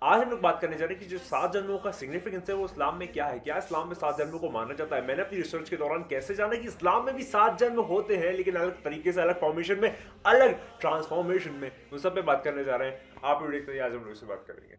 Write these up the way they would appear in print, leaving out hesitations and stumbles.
आज हम लोग बात करने जा रहे हैं कि जो 7 जन्मों का सिग्निफिकेंस है वो इस्लाम में क्या है, क्या इस्लाम में 7 जन्मों को माना जाता है। मैंने अपनी रिसर्च के दौरान कैसे जाना कि इस्लाम में भी 7 जन्म होते हैं, लेकिन अलग तरीके से, अलग फॉर्मेशन में, अलग ट्रांसफॉर्मेशन में, उन सब पे बात करने जा रहे हैं। आप वीडियो देखते हैं, आज हम लोग इससे बात करेंगे।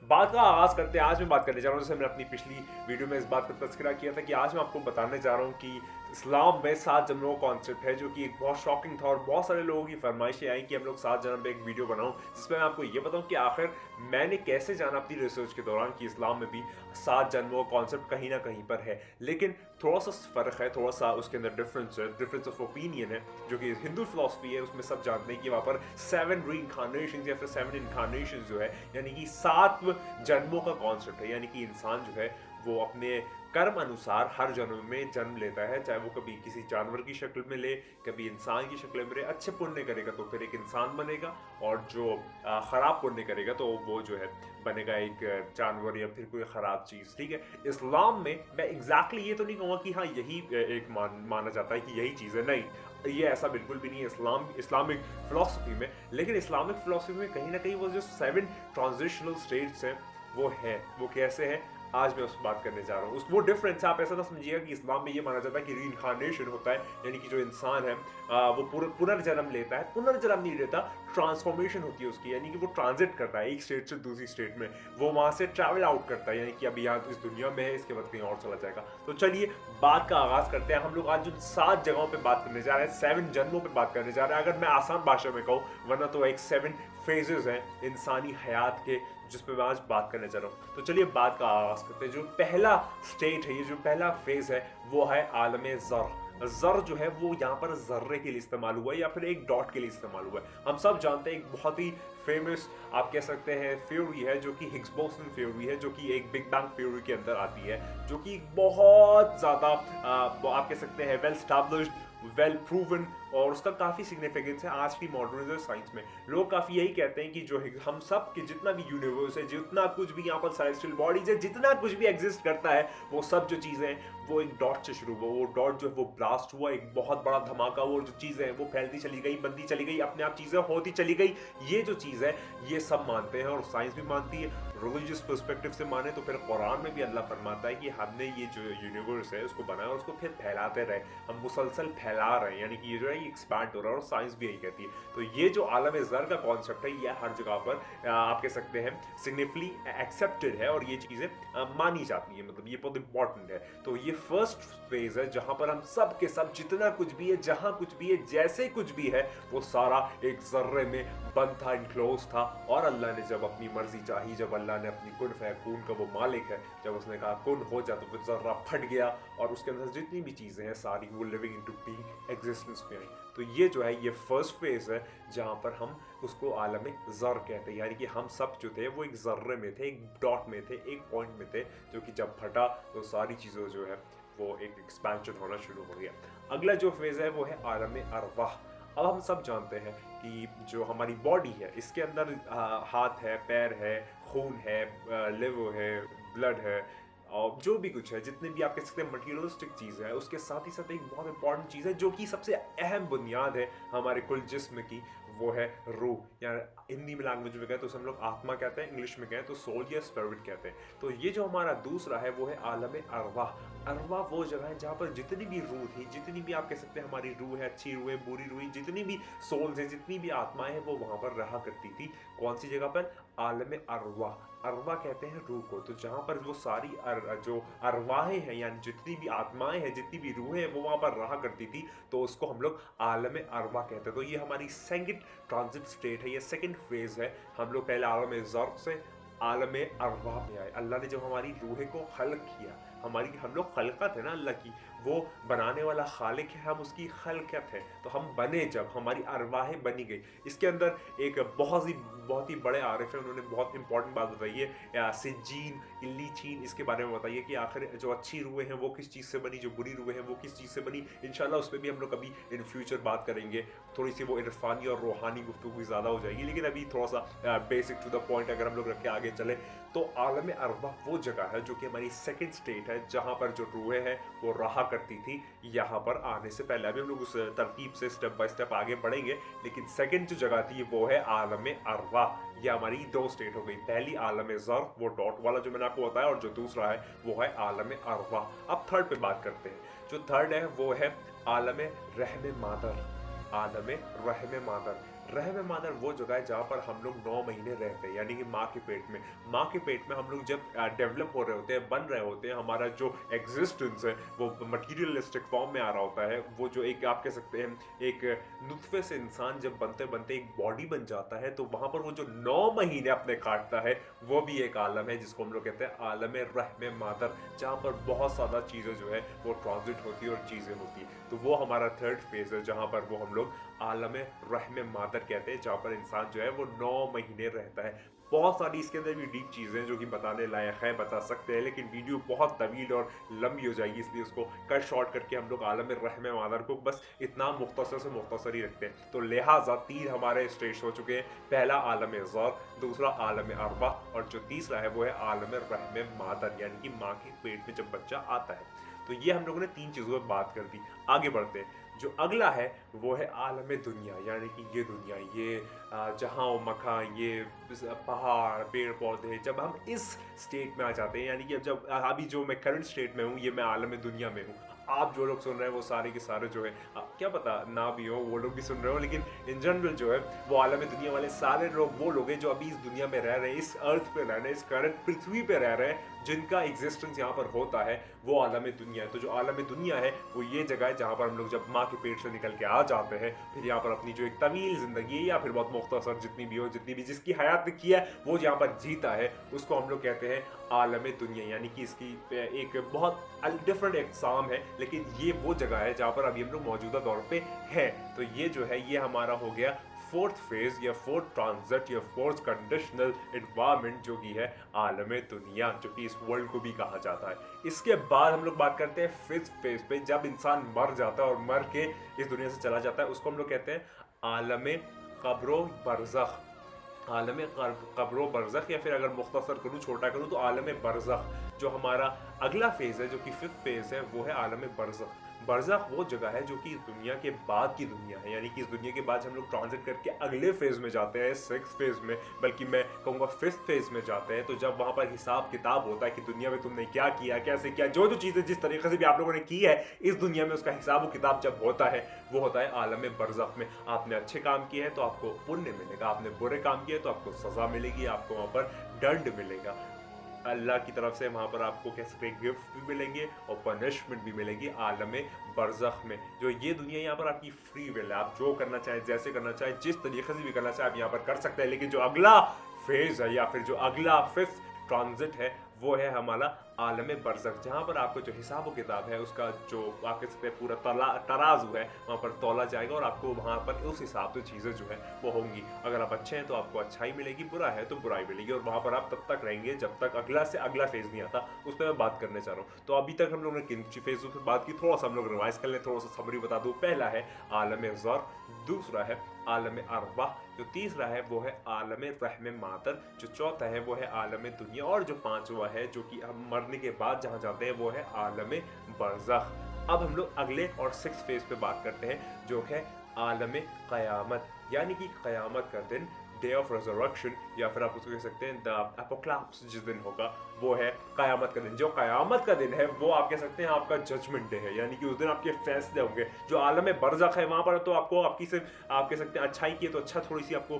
बात का आगाज करते हैं। आज मैं बात करने जा रहा हूँ, जैसे मैंने अपनी पिछली वीडियो में इस बात का तस्करा किया था कि आज मैं आपको बताने जा रहा हूँ कि इस्लाम में 7 जन्मों का कॉन्सेप्ट है, जो कि एक बहुत शॉकिंग था और बहुत सारे लोगों की फरमाइशें आई कि हम लोग 7 जन्म पे एक वीडियो बनाऊं, जिसमें मैं आपको ये बताऊं कि आखिर मैंने कैसे जाना अपनी रिसर्च के दौरान कि इस्लाम में भी 7 जन्मों का कॉन्सेप्ट कहीं ना कहीं पर है। लेकिन थोड़ा सा फर्क है, थोड़ा सा उसके अंदर डिफरेंस ऑफ ओपिनियन है, जो कि हिंदू फिलॉसफी है। उसमें सब जानते हैं कि वहाँ पर 7 रीइंकार्नेशंस या फिर 7 इनकार्नेशंस जो है, यानी कि 7 जन्मों का कॉन्सेप्ट है। यानी कि इंसान जो है वो अपने कर्म अनुसार हर जन्म में जन्म लेता है, चाहे वो कभी किसी जानवर की शक्ल में ले, कभी इंसान की शक्ल में ले। अच्छे पुण्य करेगा तो फिर एक इंसान बनेगा, और जो खराब पुण्य करेगा तो वो जो है बनेगा एक जानवर या फिर कोई खराब चीज। ठीक है, इस्लाम में मैं एग्जैक्टली ये तो नहीं कहूँगा कि हाँ यही एक माना जाता है कि यही चीज़ है, नहीं, ये ऐसा बिल्कुल भी नहीं है इस्लामिक फिलॉसफी में। लेकिन इस्लामिक फिलॉसफी में कहीं ना कहीं वो जो 7 ट्रांजिशनल स्टेट्स हैं वो कैसे है, आज मैं उस बात करने जा रहा हूँ। वो डिफरेंस है। आप ऐसा ना समझिएगा कि इस्लाम में ये माना जाता है कि रीइंकार्नेशन होता है, यानी कि जो इंसान है वो पुनर्जन्म लेता है। पुनर्जन्म नहीं लेता, ट्रांसफॉर्मेशन होती है उसकी, यानी कि वो ट्रांजिट करता है एक स्टेट से दूसरी स्टेट में, वो वहां से ट्रैवल आउट करता है, यानी कि अभी यहाँ इस दुनिया में है, इसके बाद कहीं और चला जाएगा। तो चलिए बात का आगाज करते हैं। हम लोग आज जो 7 जगहों पे बात करने जा रहे हैं, 7 जन्मों पे बात करने जा रहे हैं, अगर मैं आसान भाषा में कहूँ, वरना तो एक 7 फेजेस हैं इंसानी हयात के, जिस पे मैं आज बात करने जा रहा हूँ। तो चलिए बात का आगाज करते हैं। जो पहला स्टेट है, ये जो पहला फेज है, वो है आलम ज़र। ज़र जो है वो यहाँ पर जर्रे के लिए इस्तेमाल हुआ है या फिर एक डॉट के लिए इस्तेमाल हुआ है। हम सब जानते हैं एक बहुत ही फेमस आप कह सकते हैं थ्योरी है, जो कि हिग्स बोसन थ्योरी है, जो कि एक बिग बैंग थ्योरी के अंदर आती है, जो कि बहुत ज़्यादा आप कह सकते हैं वेल स्टैब्लिश्ड, वेल प्रूवन, और उसका काफ़ी सिग्निफिकेंस है आज की मॉडर्न साइंस में। लोग काफ़ी यही कहते हैं कि जो हम सब के जितना भी यूनिवर्स है, जितना कुछ भी यहाँ पर सेलेस्टियल बॉडीज है, जितना कुछ भी एग्जिस्ट करता है, वो सब जो चीज़ें हैं वो एक डॉट से शुरू हुआ। वो डॉट जो है वो ब्लास्ट हुआ, एक बहुत बड़ा धमाका हुआ, और जो चीज़ें हैं वो फैलती चली गई, बनती चली गई, अपने आप चीज़ें होती चली गई। ये जो चीज़ है ये सब मानते हैं और साइंस भी मानती है। रिलीजियस पर्सपेक्टिव से माने तो फिर कुरान में भी अल्लाह फरमाता है कि हमने ये जो यूनिवर्स है उसको बनाया और उसको फिर फैलाते रहे, हम मुसलसल फैला रहे हैं, यानी कि ये जो है ये एक्सपैंड हो रहा है, और साइंस भी यही कहती है। तो ये जो आलम ज़र का कॉन्सेप्ट है, ये हर जगह पर आप कह सकते हैं सिग्निफिकली एक्सेप्टेड है, और ये चीज़ें मानी जाती है, मतलब ये बहुत इंपॉर्टेंट है। तो ये फर्स्ट फेज है जहां पर हम सब के सब जितना कुछ भी है, जहां कुछ भी है, जैसे कुछ भी है, वो सारा एक जर्रे में बंद था, इनक्लोज था। और अल्लाह ने जब अपनी मर्जी चाही, जब अल्लाह ने अपनी कुन फयकून का वो मालिक है, जब उसने कहा कुन हो जा, तो वो जर्रा फट गया और उसके अंदर जितनी भी चीज़ें हैं सारी वो लिविंग इनटू बीइंग एग्जिस्टेंस में आई। तो ये जो है ये फर्स्ट फेज है जहाँ पर हम उसको आलम ज़र कहते हैं, यानी कि हम सब जो थे वो एक जर्रे में थे, एक डॉट में थे, एक पॉइंट में थे, जो कि जब फटा तो सारी चीज़ें जो है वो एक एक्सपेंशन होना शुरू हो गया। अगला जो फेज है वो है आलम अरवाह। अब हम सब जानते हैं कि जो हमारी बॉडी है, इसके अंदर हाथ है, पैर है, खून है, लिवर है, ब्लड है, और जो भी कुछ है, जितने भी आप कह सकते हैं मटीरियलिस्टिक चीज़ है, उसके साथ ही साथ एक बहुत इंपॉर्टेंट चीज़ है जो कि सबसे अहम बुनियाद है हमारे कुल जिस्म की, वो है रूह। या हिंदी में लैंग्वेज में कहें तो हम लोग आत्मा कहते हैं, इंग्लिश में कहें तो सोल या स्पिरिट कहते हैं। तो ये जो हमारा दूसरा है वो है आलम अरवाह। अरवाह वो जगह है जहाँ पर जितनी भी रूह थी, जितनी भी आप कह सकते हैं हमारी रूह है, अच्छी रूह है, बुरी रूह है, जितनी भी सोल्स हैं, जितनी भी आत्माएं हैं, वो वहाँ पर रहा करती थी। कौन सी जगह पर? आलम अरवाह। अरवा कहते हैं रूह को। तो जहाँ पर वो सारी जो अरवाहें हैं, यानी जितनी भी आत्माएं हैं, जितनी भी रूहें हैं, वो वहाँ पर रहा करती थी, तो उसको हम लोग आलम अरवा कहते हैं। तो ये हमारी सेकंड ट्रांजिट स्टेट है, ये सेकंड फेज है। हम लोग पहले आलम ज़र से आलम अरवा में आए। अल्लाह ने जब हमारी रूह को खल्क किया, हम लोग खलकत है ना अल्लाह की, वो बनाने वाला खालिक है, हम उसकी खलकत है। तो हम बने, जब हमारी अरवाहें बनी गई। इसके अंदर एक बहुत ही बड़े आरिफ है, उन्होंने बहुत इंपॉर्टेंट बात बताई है, सिज्जीन, इल्लीचीन, इसके बारे में बताइए कि आखिर जो अच्छी रूहें हैं वो किस चीज़ से बनी, जो बुरी रूहें हैं वो किस चीज़ से बनी। इंशाल्लाह उस पर भी हम लोग कभी इन फ्यूचर बात करेंगे। थोड़ी सी वो इरफानी और रूहानी गुफ्तगू ज़्यादा हो जाएगी, लेकिन अभी थोड़ा सा बेसिक टू द पॉइंट अगर हम लोग रख के आगे चले, तो आलम अरवाह वो जगह है जो कि हमारी सेकंड स्टेट है, है जहाँ पर जो रूहें हैं वो रहा करती थी यहाँ पर आने से पहले। अभी हम लोग उस तरतीब से स्टेप बाय स्टेप आगे बढ़ेंगे, लेकिन सेकंड जो जगह थी वो है आलम अरवा। ये हमारी दो स्टेट हो गई, पहली आलम ज़र वो डॉट वाला जो मैंने आपको बताया, और जो दूसरा है वो है आलम अरवा। अब थर्ड पे बात करते हैं। जो थर्ड है वो है आलम रहम मादर। आलम रहम मादर, रहम मादर वो जगह है जहाँ पर हम लोग 9 महीने रहते हैं, यानी कि माँ के पेट में। माँ के पेट में हम लोग जब डेवलप हो रहे होते हैं, बन रहे होते हैं, हमारा जो एग्जिस्टेंस है वो मटीरियलिस्टिक फॉर्म में आ रहा होता है। वो जो एक आप कह सकते हैं एक नुत्फे से इंसान जब बनते बनते एक बॉडी बन जाता है, तो वहाँ पर वो जो 9 महीने अपने काटता है वो भी एक आलम है जिसको हम लोग कहते हैं आलम रहम मादर, जहाँ पर बहुत ज़्यादा चीज़ें जो है वो ट्रांजिट होती है और चीज़ें होती है। तो वो हमारा थर्ड फेज है जहाँ पर वो हम लोग आलम रहम मादर कहते हैं, जहाँ पर इंसान जो है वो 9 महीने रहता है। बहुत सारी इसके अंदर भी डीप चीज़ें जो कि बताने लायक है, बता सकते हैं, लेकिन वीडियो बहुत तवील और लंबी हो जाएगी, इसलिए उसको कट शॉर्ट करके हम लोग आलम रहम मादर को बस इतना मुख्तसर से मुख्तसर ही रखते हैं। तो लिहाजा 3 हमारे स्टेज हो चुके हैं, पहला आलम ज़र, दूसरा आलम अरवा, और जो तीसरा है वो है आलम रहम मादर, यानी कि माँ के पेट में जब बच्चा आता है। तो ये हम लोगों ने 3 चीज़ों पर बात कर दी। आगे बढ़ते हैं। जो अगला है वो है आलम दुनिया, यानी कि ये दुनिया, ये जहाँ मकान, ये पहाड़, पेड़ पौधे, जब हम इस स्टेट में आ जाते हैं, यानी कि जब अभी जो मैं करंट स्टेट में हूँ ये मैं आलम दुनिया में हूँ। आप जो लोग सुन रहे हैं वो सारे के सारे जो है क्या पता ना भी हो, वो लोग भी सुन रहे हो, लेकिन इन जनरल जो है वो आलम दुनिया वाले सारे लोग वो लोग हैं जो अभी इस दुनिया में रह रहे हैं, इस अर्थ पे रह रहे हैं, इस करंट पृथ्वी पे रह रहे हैं, जिनका एग्जिस्टेंस यहाँ पर होता है, वो आलम दुनिया है। तो जो आलम दुनिया है वो ये जगह है जहाँ पर हम लोग जब माँ के पेट से निकल के आ जाते हैं, फिर यहाँ पर अपनी जो एक तवील जिंदगी है या फिर बहुत मुख्तसर जितनी भी हो, जितनी भी जिसकी हयात की है वो यहाँ पर जीता है, उसको हम लोग कहते हैं आलम दुनिया। यानी कि इसकी एक बहुत डिफरेंट एग्जाम है, लेकिन ये वो जगह है जहाँ पर अभी हम लोग मौजूदा दौर पे है। तो ये जो है ये हमारा हो गया फोर्थ फेज या फोर्थ ट्रांजिट या फोर्थ कंडीशनल एनवायरनमेंट, जो कि है आलम दुनिया, जो कि इस वर्ल्ड को भी कहा जाता है। इसके बाद हम लोग बात करते हैं फिफ्थ फेज पे, जब इंसान मर जाता है और मर के इस दुनिया से चला जाता है, उसको हम लोग कहते हैं आलम कब्रो बरज़ख। आलम कब्रो बरज़ख, या फिर अगर मुख्तसर करूँ, छोटा करूँ, तो आलम बरज़ख। जो हमारा अगला फेज है, जो कि फिफ्थ फेज है, वो है आलम बरज़ख। बरज़ख वो जगह है जो कि इस दुनिया के बाद की दुनिया है, यानी कि इस दुनिया के बाद हम लोग ट्रांजिट करके अगले फेज में जाते हैं, सिक्स्थ फेज में, बल्कि मैं कहूँगा फिफ्थ फेज में जाते हैं। तो जब वहाँ पर हिसाब किताब होता है कि दुनिया में तुमने क्या किया, कैसे किया, जो जो चीज़ें जिस तरीके से भी आप लोगों ने की है इस दुनिया में, उसका हिसाब किताब जब होता है वो होता है आलम बरज़ख में। आपने अच्छे काम किए हैं तो आपको पुण्य मिलेगा, आपने बुरे काम किए तो आपको सज़ा मिलेगी, आपको वहाँ पर दंड मिलेगा। अल्लाह की तरफ से वहाँ पर आपको कह सकते हैं गिफ्ट भी मिलेंगे और पनिशमेंट भी मिलेगी आलम बरज़ख में। जो ये दुनिया यहाँ पर आपकी फ्री विल है, आप जो करना चाहें, जैसे करना चाहें, जिस तरीके से भी करना चाहें आप यहाँ पर कर सकते हैं। लेकिन जो अगला फेज है या फिर जो अगला फिफ्थ ट्रांजिट है वो है हमारा आलम बरज़ख, जहाँ पर आपको जो हिसाब किताब है उसका जो आप कह सकते हैं पूरा तराजू है वहाँ पर तौला जाएगा, और आपको वहाँ पर उस हिसाब से चीज़ें जो है वो होंगी। अगर आप अच्छे हैं तो आपको अच्छाई मिलेगी, बुरा है तो बुराई मिलेगी, और वहाँ पर आप तब तक रहेंगे जब तक अगला से अगला फेज नहीं आता। उस पर मैं बात करने चाह रहा हूँ। तो अभी तक हम लोगों ने किन फेजों पर बात की, थोड़ा सा हम लोग रिवाइज कर लें, थोड़ा सा समरी बता दूँ। पहला है आलम ज़र, दूसरा है आलम अरवा, जो तीसरा है वो है आलम रहम मादर, जो चौथा है वो है आलम दुनिया, और जो पांचवा है जो कि हम मरने के बाद जहाँ जाते हैं वो है आलम बरज़ख। अब हम लोग अगले और सिक्स्थ फेज पे बात करते हैं जो है आलम क़यामत, यानी कि क़यामत का दिन, डे ऑफ रेजरेक्शन, या फिर आप उसको कह सकते हैं द एपोक्लिप्स, जिस दिन होगा वो है क़यामत का दिन। जो क़यामत का दिन है वो आप कह सकते हैं आपका जजमेंट डे है, यानी कि उस दिन आपके फैसले होंगे। जो आलम बरज़ख है वहाँ पर तो आपको आपकी से आप कह सकते हैं अच्छाई की है तो अच्छा, थोड़ी सी आपको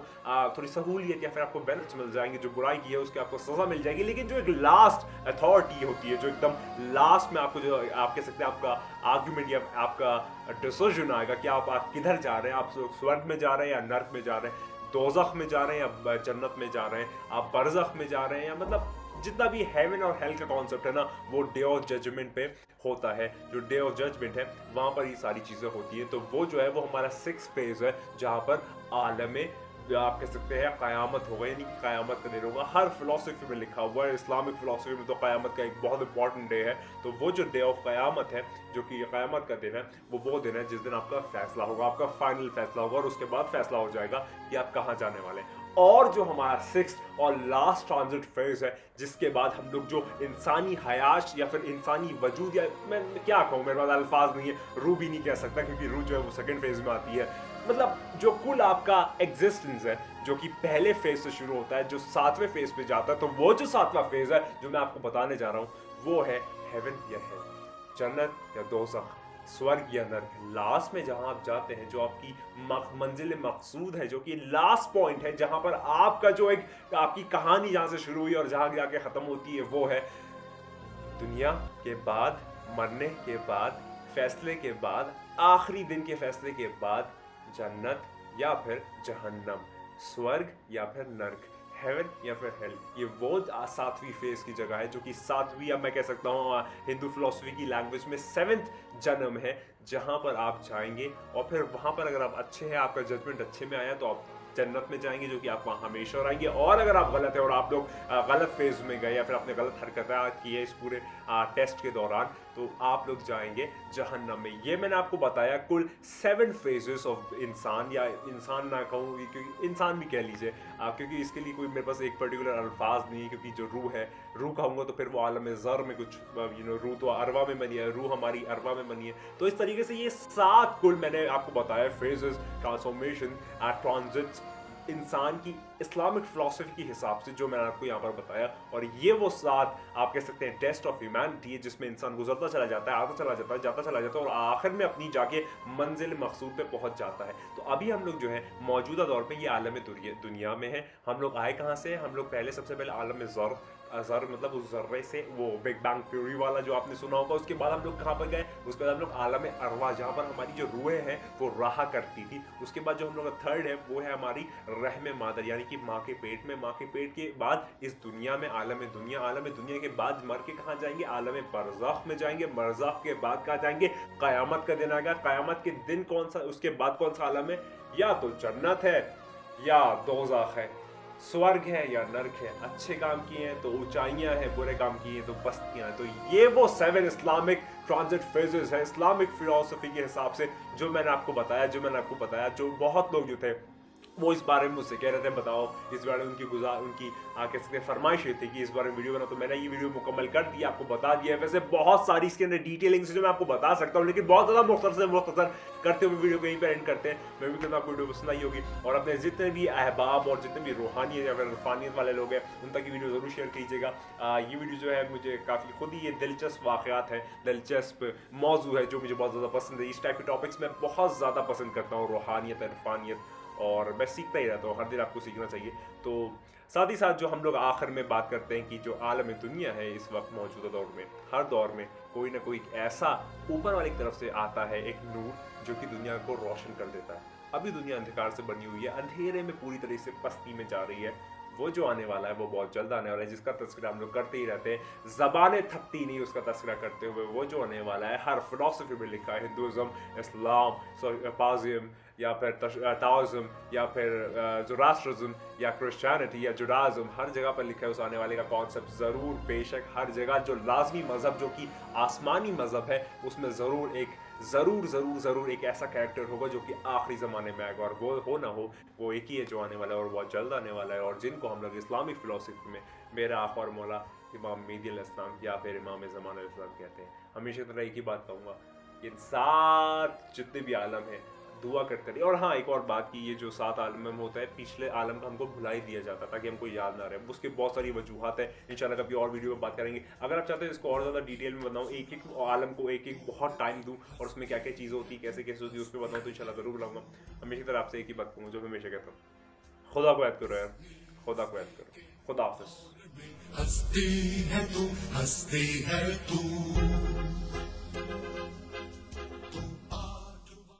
थोड़ी सहूलियत या फिर आपको बेनिफिट्स मिल जाएंगे, जो बुराई की है उसके आपको सज़ा मिल जाएगी। लेकिन जो एक लास्ट अथॉरिटी होती है, जो एकदम लास्ट में आपको जो आप कह सकते हैं आपका आर्ग्यूमेंट या आपका डिसीजन आएगा कि आप किधर जा रहे हैं, आप स्वर्ग में जा रहे हैं या नर्क में जा रहे हैं, दोज़ख में जा रहे हैं या जन्नत में जा रहे हैं, आप बरज़ख में जा रहे हैं, या मतलब जितना भी हेवन और हेल का कॉन्सेप्ट है ना वो डे ऑफ जजमेंट पे होता है। जो डे ऑफ जजमेंट है वहाँ पर ये सारी चीज़ें होती है। तो वो जो है वो हमारा सिक्स्थ फेज है जहाँ पर आलम आप कह सकते हैं क़यामत होगा, यानी कि क़यामत का दिन होगा। हर फिलॉसफी में लिखा हुआ है, इस्लामिक फिलॉसफी में तो क़यामत का एक बहुत इंपॉर्टेंट डे है। तो वो जो डे ऑफ क़यामत है, जो कि क़यामत का दिन है, वो दिन है जिस दिन आपका फैसला होगा, आपका फाइनल फैसला होगा, और उसके बाद फैसला हो जाएगा कि आप कहाँ जाने वाले हैं। और जो हमारा सिक्स्थ और लास्ट ट्रांजिट फेज है, जिसके बाद हम लोग जो इंसानी हयात या फिर इंसानी वजूद, या मैं क्या कहूँ, मेरे पास अल्फाज नहीं है, रूह भी नहीं कह सकता क्योंकि रूह जो है वो सेकंड फेज में आती है, मतलब जो कुल आपका एग्जिस्टेंस है जो कि पहले फेज से शुरू होता है, जो 7वें फेज पे जाता है, तो वो जो 7वां फेज है जो मैं आपको बताने जा रहा हूँ वो है हेवन या हेल, जन्नत या दोज़ख, स्वर्ग या नर्क। लास्ट में जहां आप जाते हैं, जो आपकी मंजिल मकसूद है, जो कि लास्ट पॉइंट है, जहां पर आपका जो एक आपकी कहानी जहां से शुरू हुई और जहां जाके खत्म होती है, वो है दुनिया के बाद, मरने के बाद, फैसले के बाद, आखिरी दिन के फैसले के बाद जन्नत या फिर जहन्नम, स्वर्ग या फिर नर्क, हेवन या फिर हेल। ये वो 7वीं फेज की जगह है जो कि 7वीं, या मैं कह सकता हूँ हिंदू फिलोसफी की लैंग्वेज में 7th जन्म है, जहाँ पर आप जाएंगे और फिर वहाँ पर अगर आप अच्छे हैं, आपका जजमेंट अच्छे में आया तो आप जन्नत में जाएंगे, जो कि आप वहाँ हमेशा रहेंगे। और अगर आप गलत है और आप लोग गलत फेज में गए या फिर आपने गलत हरकतें की है इस पूरे टेस्ट के दौरान, तो आप लोग जाएंगे जहन्नम में। ये मैंने आपको बताया कुल 7 फेजेस ऑफ इंसान, या इंसान ना कहूँ क्योंकि इंसान भी कह लीजिए, क्योंकि इसके लिए कोई मेरे पास एक पर्टिकुलर अल्फाज नहीं है, क्योंकि जो रूह है, रूह कहूँगा तो फिर वो आलम ज़र में कुछ रूह तो अरवा में बनी है, रूह हमारी अरवा में बनी है। तो इस तरीके से ये 7 कुल मैंने आपको बताया फेजेस, ट्रांसफॉर्मेशन, ट्रांजिट्स इंसान की इस्लामिक फिलोसफी के हिसाब से, जो मैंने आपको यहाँ पर बताया। और ये वो 7 आप कह सकते हैं टेस्ट ऑफ ह्यूमैनिटी है, जिसमें इंसान गुजरता चला जाता है, आता चला जाता है, जाता चला जाता है, और आखिर में अपनी जाके मंजिल मकसूद पे पहुंच जाता है। तो अभी हम लोग जो है मौजूदा दौर पे ये आलम दुनिया में है। हम लोग आए कहाँ से? हम लोग पहले सबसे पहले आलम ज़र मतलब उस जर्रे से, वो बिग बैंग थ्योरी वाला जो आपने सुना होगा। उसके बाद हम लोग कहाँ पर गए? उसके बाद हम लोग आलम अरवा, जहाँ पर हमारी जो रूहें हैं वो रहा करती थी। उसके बाद जो हम लोग का थर्ड है वो है हमारी रहम मादर, यानी कि माँ के पेट में। माँ के पेट के बाद इस दुनिया में आलम दुनिया के बाद मर के कहाँ जाएंगे? आलम बरज़ख में जाएंगे। बरज़ख के बाद कहाँ जाएंगे? क़यामत का दिन आएगा। क़यामत के दिन कौन सा, उसके बाद कौन सा आलम है? या तो जन्नत है या दोज़ख है, स्वर्ग है या नर्क है। अच्छे काम किए हैं तो ऊंचाइयां हैं, बुरे काम किए हैं तो पस्तियां हैं। तो ये वो 7 इस्लामिक ट्रांजिट फेजेस है इस्लामिक फिलोसफी के हिसाब से, जो मैंने आपको बताया। जो बहुत लोग जो थे वो इस बारे में मुझसे कह रहे थे बताओ, इस बारे में उनकी कह सकते हैं फरमाइश थी कि इस बारे में वीडियो बनाओ। तो मैंने ये वीडियो मुकम्मल कर दिया, आपको बता दिया। वैसे बहुत सारी इसके अंदर डिटेलिंग से जो मैं आपको बता सकता हूँ, लेकिन बहुत ज़्यादा मुख्तसर करते हुए वीडियो को यहीं पर एंड करते हैं। मैं भी कहता हूँ आपको वीडियो पसंद आई होगी, और अपने जितने भी अहबाब और जितने भी रूहानियत या फिर इरफानियत वाले लोग हैं उन तक ये वीडियो ज़रूर शेयर कीजिएगा। ये वीडियो जो है मुझे काफ़ी खुद ही ये दिलचस्प वाक़यात है, दिलचस्प मौजू है जो मुझे बहुत ज़्यादा पसंद है। इस टाइप के टॉपिक्स मैं बहुत ज़्यादा पसंद करता हूँ, रूहानियत, इरफानियत, और मैं सीखता ही रहता हूँ। हर दिन आपको सीखना चाहिए। तो साथ ही साथ जो हम लोग आखिर में बात करते हैं कि जो आलम दुनिया है इस वक्त मौजूदा दौर में, हर दौर में कोई ना कोई ऐसा ऊपर वाली तरफ से आता है एक नूर जो कि दुनिया को रोशन कर देता है। अभी दुनिया अंधकार से बनी हुई है, अंधेरे में पूरी तरह से पस्ती में जा रही है। वो जो आने वाला है वो बहुत जल्द आने वाला है, जिसका तस्करा हम लोग करते ही रहते हैं, ज़बानें थकती नहीं उसका तस्करा करते हुए। वो जो आने वाला है हर फिलोसफी में लिखा है, हिंदुज़म, इस्लाम, पाज़ियम या फिर ताओज़म या फिर ज़ोरास्ट्रिज़म या क्रिश्चियनिटी या जुडाइज़म, हर जगह पर लिखा है उस आने वाले का कॉन्सेप्ट। ज़रूर बेशक हर जगह जो लाजमी मज़हब जो कि आसमानी मज़हब है उसमें ज़रूर एक ऐसा कैरेक्टर होगा जो कि आखिरी ज़माने में आएगा, और वो हो ना हो वो एक ही है जो आने वाला है और बहुत जल्द आने वाला है, और जिनको हम लोग इस्लामिक फ़िलोसफी में मेरा आका और मौला इमाम मेहदी अलैहिस्सलाम या फिर इमाम ज़मान अलैहिस्सलाम कहते हैं। हमेशा तरह एक ही बात कहूँगा, इन 7 जितने भी आलम हैं दुआ करते रहिए। और हाँ, एक और बात की, ये जो 7 आलम में होता है, पिछले आलम का हमको भुला ही दिया जाता ताकि हमको याद ना रहे। उसके बहुत सारी वजूहात है, इंशाल्लाह कभी और वीडियो में बात करेंगे। अगर आप चाहते हैं इसको और ज़्यादा डिटेल में बताऊँ, एक एक आलम को एक एक बहुत टाइम दूँ और उसमें क्या क्या चीज़ें होती है, कैसे कैसे होती है, उस पर बताऊँ तो इंशाल्लाह ज़रूर बुलाऊँगा। हमेशा तरह आपसे एक ही बात कहूँगा जो हमेशा कहता हूँ, खुदा को याद करो यार, खुदा को याद करो। खुदा हाफ़िज़। हस्ती है तू